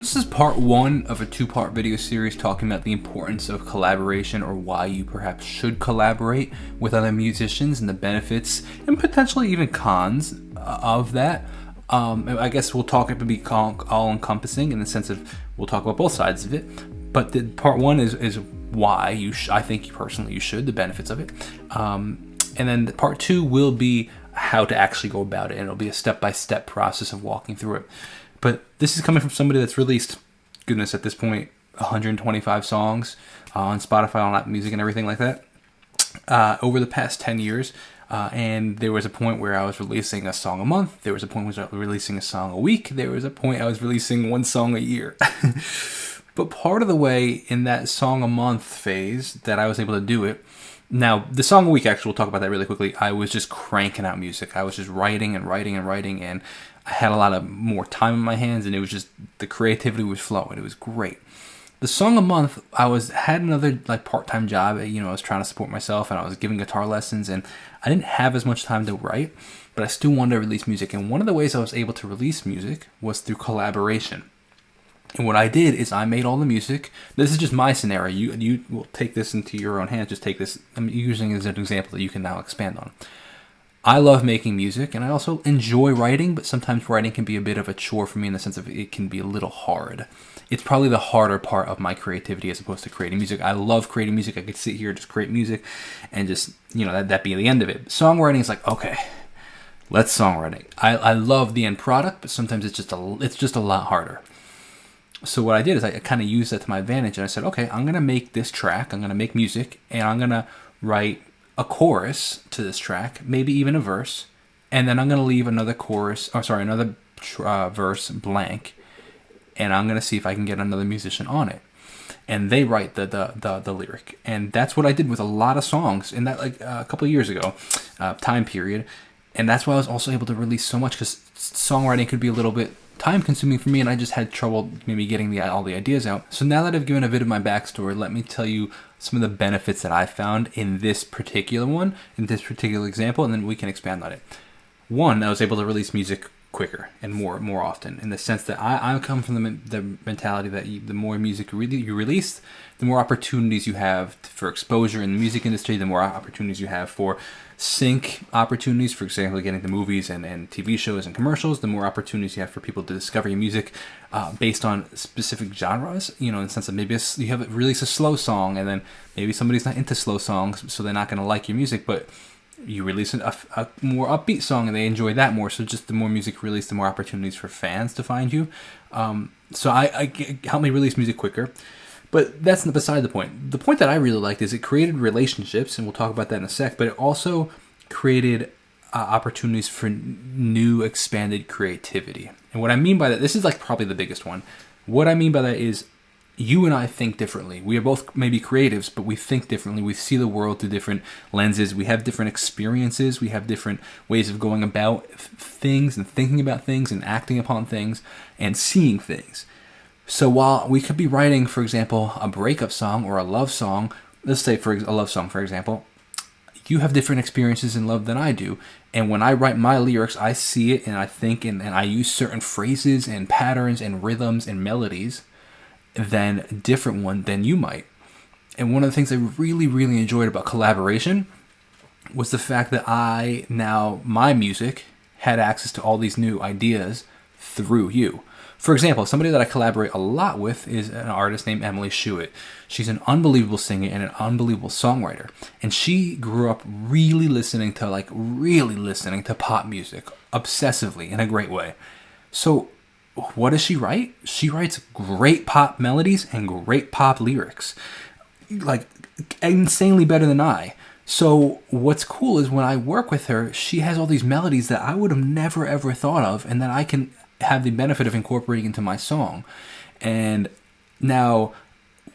This is part one of a two-part video series talking about the importance of collaboration, or why you perhaps should collaborate with other musicians and the benefits and potentially even cons of that. I guess we'll talk, it would be all-encompassing in the sense of we'll talk about both sides of it. But the part one is why I think personally you should, the benefits of it. And then the part two will be how to actually go about it, and it'll be a step-by-step process of walking through it. But this is coming from somebody that's released, goodness, at this point, 125 songs on Spotify, on Apple Music, and everything like that over the past 10 years. And there was a point where I was releasing a song a month. There was a point where I was releasing a song a week. There was a point I was releasing one song a year. But part of the way in that song a month phase that I was able to do it, now the song a week, actually, we'll talk about that really quickly. I was just cranking out music. I was just writing, and I had a lot of more time in my hands, and it was just, the creativity was flowing. It was great. The song a month, had another part-time job. I was trying to support myself, and I was giving guitar lessons, and I didn't have as much time to write, but I still wanted to release music. And one of the ways I was able to release music was through collaboration. And what I did is I made all the music. This is just my scenario. You will take this into your own hands. Just take this, I'm using it as an example that you can now expand on. I love making music, and I also enjoy writing, but sometimes writing can be a bit of a chore for me in the sense of it can be a little hard. It's probably the harder part of my creativity as opposed to creating music. I love creating music. I could sit here and just create music and just, that be the end of it. Songwriting is like, okay, let's songwriting. I love the end product, but sometimes it's just a lot harder. So what I did is I kind of used that to my advantage, and I said, okay, I'm going to make this track. I'm going to make music, and I'm going to write a chorus to this track, maybe even a verse, and then I'm going to leave another verse blank, and I'm going to see if I can get another musician on it. And they write the lyric. And that's what I did with a lot of songs in that a couple of years ago time period. And that's why I was also able to release so much, because songwriting could be a little bit time consuming for me, and I just had trouble maybe getting all the ideas out. So now that I've given a bit of my backstory, let me tell you some of the benefits that I found in this particular one, in this particular example, and then we can expand on it. One, I was able to release music quicker and more often, in the sense that I come from the mentality that the more music you release, the more opportunities you have for exposure in the music industry, the more opportunities you have for sync opportunities, for example, getting to movies and TV shows and commercials, the more opportunities you have for people to discover your music based on specific genres, in the sense of maybe you have release a slow song, and then maybe somebody's not into slow songs, so they're not going to like your music, but you release a more upbeat song and they enjoy that more. So just the more music released, the more opportunities for fans to find you. So I helped me release music quicker. But that's beside the point. The point that I really liked is it created relationships, and we'll talk about that in a sec, but it also created opportunities for new expanded creativity. And what I mean by that, this is probably the biggest one. What I mean by that is you and I think differently. We are both maybe creatives, but we think differently. We see the world through different lenses. We have different experiences. We have different ways of going about things and thinking about things and acting upon things and seeing things. So while we could be writing, for example, a breakup song or a love song, let's say for a love song, for example, you have different experiences in love than I do. And when I write my lyrics, I see it and I think and I use certain phrases and patterns and rhythms and melodies than a different one than you might. And one of the things I really, really enjoyed about collaboration was the fact that my music had access to all these new ideas through you. For example, somebody that I collaborate a lot with is an artist named Emily Shuett. She's an unbelievable singer and an unbelievable songwriter. And she grew up really listening to pop music, obsessively, in a great way. So what does she write? She writes great pop melodies and great pop lyrics. Insanely better than I. So what's cool is when I work with her, she has all these melodies that I would have never ever thought of, and that I can have the benefit of incorporating into my song. And now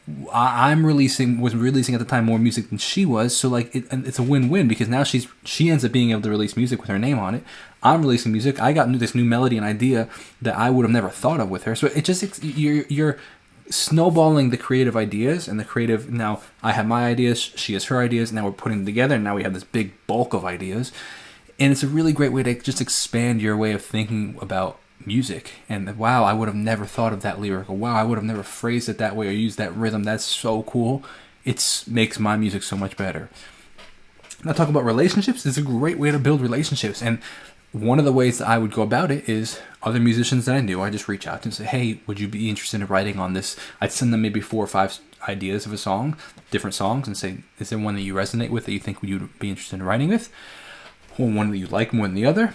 was releasing at the time more music than she was, so it's a win-win, because now she ends up being able to release music with her name on it. I'm releasing music. I got this new melody and idea that I would have never thought of with her. So it just you're snowballing the creative ideas and the creative. Now I have my ideas, she has her ideas. Now we're putting them together, and now we have this big bulk of ideas. And it's a really great way to just expand your way of thinking about music, and wow, I would have never thought of that lyric, or wow, I would have never phrased it that way or used that rhythm. That's so cool. It makes my music so much better. Now, talk about relationships. It's a great way to build relationships, and one of the ways that I would go about it is other musicians that I knew. I just reach out to and say, hey, would you be interested in writing on this? I'd send them maybe 4 or 5 ideas of a song, different songs, and say, is there one that you resonate with that you think you'd be interested in writing with? Or one that you like more than the other?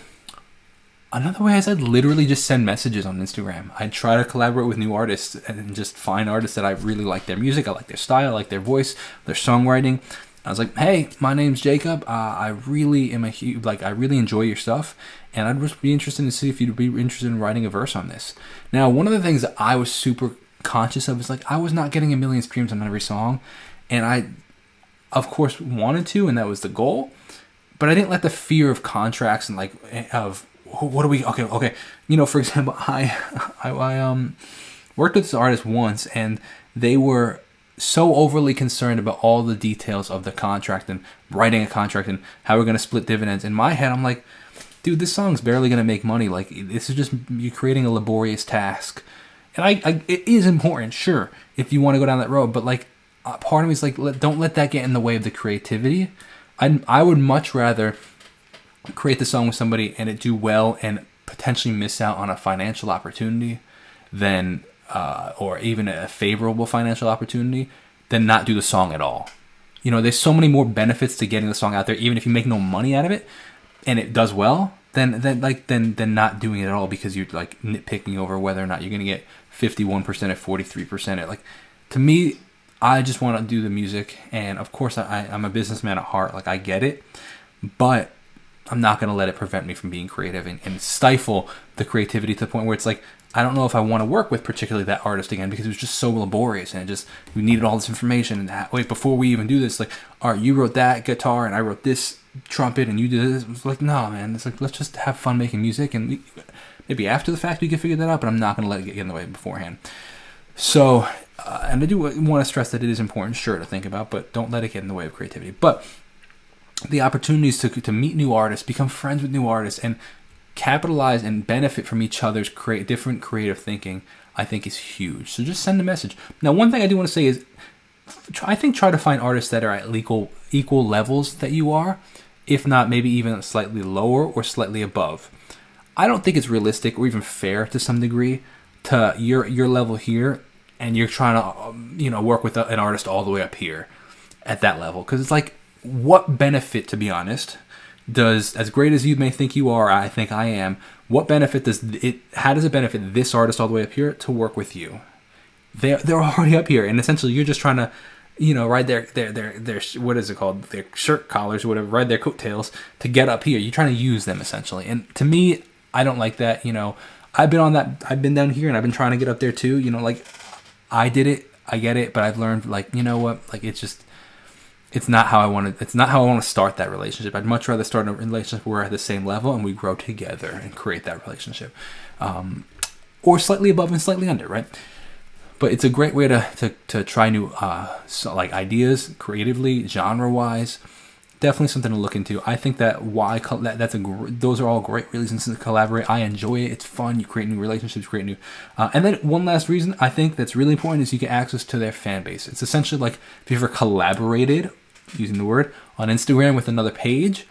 Another way is I'd literally just send messages on Instagram. I'd try to collaborate with new artists and just find artists that I really like their music, I like their style, I like their voice, their songwriting. I was like, hey, my name's Jacob. I really enjoy your stuff, and I'd just be interested to see if you'd be interested in writing a verse on this. Now, one of the things that I was super conscious of is like I was not getting 1 million streams on every song, and I, of course, wanted to, and that was the goal. But I didn't let the fear of contracts and like of what do we okay. For example, I worked with this artist once, and they were so overly concerned about all the details of the contract and writing a contract and how we're going to split dividends. In my head, I'm like, dude, this song's barely going to make money. Like, this is just you creating a laborious task. And it is important, sure, if you want to go down that road. But like, part of me is like, don't let that get in the way of the creativity. I would much rather create the song with somebody and it do well and potentially miss out on a financial opportunity than or even a favorable financial opportunity than not do the song at all. There's so many more benefits to getting the song out there, even if you make no money out of it and it does well, than not doing it at all because you're like nitpicking over whether or not you're going to get 51% or 43%. Like, to me, I just want to do the music, and of course I'm a businessman at heart. Like, I get it, but I'm not going to let it prevent me from being creative and stifle the creativity to the point where it's like, I don't know if I want to work with particularly that artist again because it was just so laborious and we needed all this information. And wait, before we even do this, like, all right, you wrote that guitar and I wrote this trumpet and you did this. It was like, no, man, it's like, let's just have fun making music, and maybe after the fact we can figure that out, but I'm not going to let it get in the way beforehand. So, and I do want to stress that it is important, sure, to think about, but don't let it get in the way of creativity. But the opportunities to meet new artists, become friends with new artists, and capitalize and benefit from each other's different creative thinking, I think is huge. So just send a message. Now, one thing I do want to say is, try to find artists that are at equal levels that you are, if not maybe even slightly lower or slightly above. I don't think it's realistic or even fair to some degree to your level here, and you're trying to work with an artist all the way up here at that level, because it's like, what benefit, to be honest, does, as great as you may think you are, I think I am, what benefit how does it benefit this artist all the way up here to work with you? They're already up here, and essentially you're just trying to, ride their what is it called, their shirt collars or whatever, ride their coattails to get up here. You're trying to use them essentially, and to me, I don't like that. I've been down here and I've been trying to get up there too. Like, I did it, I get it, but I've learned, like, it's not how I want to start that relationship. I'd much rather start a relationship where we're at the same level and we grow together and create that relationship, or slightly above and slightly under, right? But it's a great way to try new ideas creatively, genre wise. Definitely something to look into. I think that those are all great reasons to collaborate. I enjoy it. It's fun. You create new relationships, create new. And then one last reason I think that's really important is you get access to their fan base. It's essentially like if you've ever collaborated, using the word, on Instagram with another page,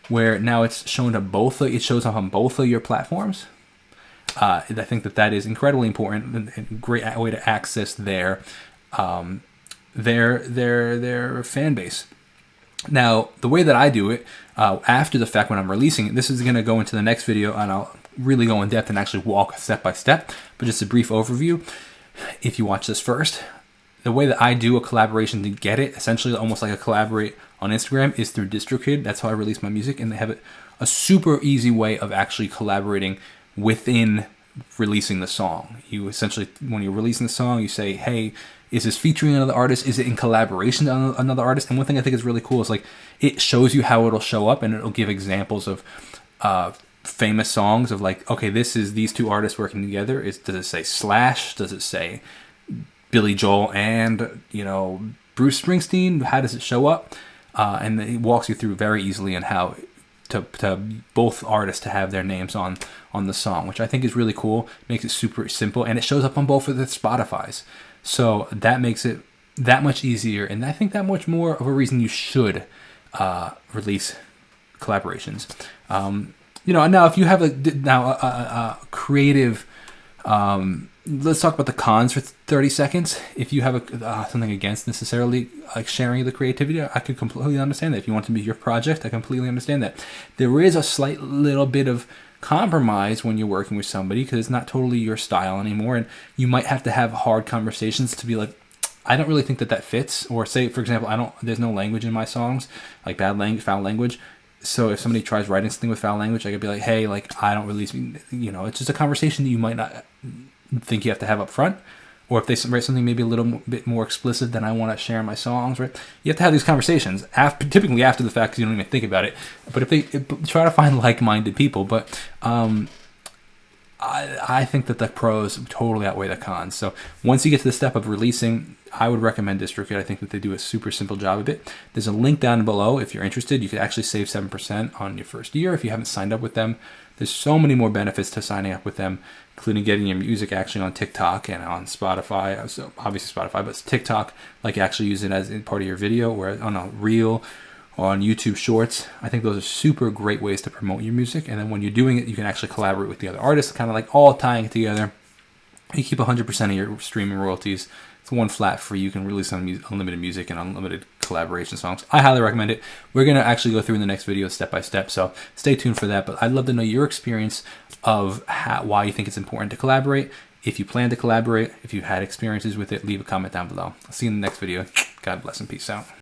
where now it's shown to it shows up on both of your platforms. I think that is incredibly important and a great way to access their fan base. Now, the way that I do it, after the fact when I'm releasing it, this is going to go into the next video, and I'll really go in depth and actually walk step by step, but just a brief overview. If you watch this first, the way that I do a collaboration to get it, essentially almost like a collaborate on Instagram, is through Distrokid. That's how I release my music, and they have a super easy way of actually collaborating within releasing the song. You essentially, when you're releasing the song, you say, hey, is this featuring another artist? Is it in collaboration with another artist? And one thing I think is really cool is like it shows you how it'll show up, and it'll give examples of famous songs of like, okay, this is these two artists working together. Does it say Slash? Does it say Billy Joel and Bruce Springsteen? How does it show up? And it walks you through very easily on how to both artists to have their names on the song, which I think is really cool. Makes it super simple, and it shows up on both of the Spotify's. So that makes it that much easier, and I think that much more of a reason you should release collaborations. Now if you have a creative, let's talk about the cons for 30 seconds. If you have something against necessarily like sharing the creativity, I could completely understand that. If you want it to be your project, I completely understand that. There is a slight little bit of compromise when you're working with somebody because it's not totally your style anymore, and you might have to have hard conversations to be like, I don't really think that fits. Or say, for example, there's no language in my songs, like foul language. So if somebody tries writing something with foul language, I could be like, hey, like, I don't really, it's just a conversation that you might not think you have to have up front. Or if they write something maybe a little bit more explicit than I want to share in my songs, right? You have to have these conversations, typically after the fact, because you don't even think about it. But if they try to find like-minded people, but I think that the pros totally outweigh the cons. So once you get to the step of releasing, I would recommend Distrokid. I think that they do a super simple job of it. There's a link down below if you're interested. You could actually save 7% on your first year if you haven't signed up with them. There's so many more benefits to signing up with them, including getting your music actually on TikTok and on Spotify. So obviously Spotify, but TikTok, like actually use it as part of your video or on a reel or on YouTube Shorts. I think those are super great ways to promote your music. And then when you're doing it, you can actually collaborate with the other artists, kind of like all tying it together. You keep 100% of your streaming royalties. It's one flat fee. You can release unlimited music and unlimited collaboration songs. I highly recommend it. We're going to actually go through in the next video step by step, so stay tuned for that. But I'd love to know your experience of why you think it's important to collaborate. If you plan to collaborate, if you've had experiences with it, leave a comment down below. I'll see you in the next video. God bless and peace out.